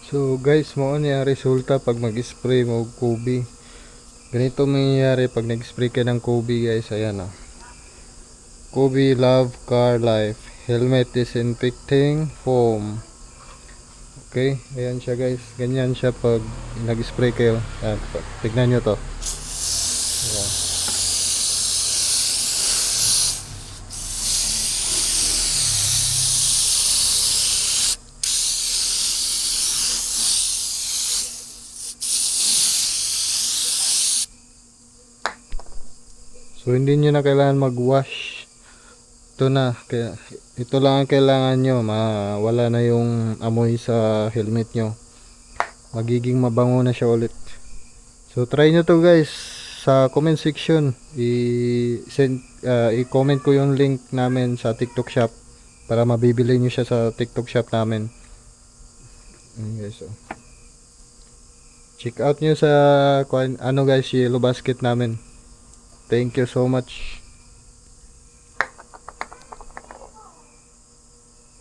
So guys, mo ni ang resulta pag mag-spray mo og Kobe. Ganito mangyayari pag nag-spray ka ng Kobe guys. Ayan o. Kobe Love Car Life Helmet Disinfecting Foam. Okay, ayan siya guys. Ganyan siya pag nag-spray kayo. Ayan, tignan nyo to. Ayan. So hindi nyo na kailangan mag-wash. Ito na, kaya ito lang ang kailangan nyo, mawala na yung amoy sa helmet nyo. Magiging mabango na siya ulit. So try nyo to guys. Sa comment section i-comment ko yung link namin sa TikTok shop para mabibili nyo siya sa TikTok shop namin. Guys, so check out nyo sa ano guys, Yellow Basket namin. Thank you so much.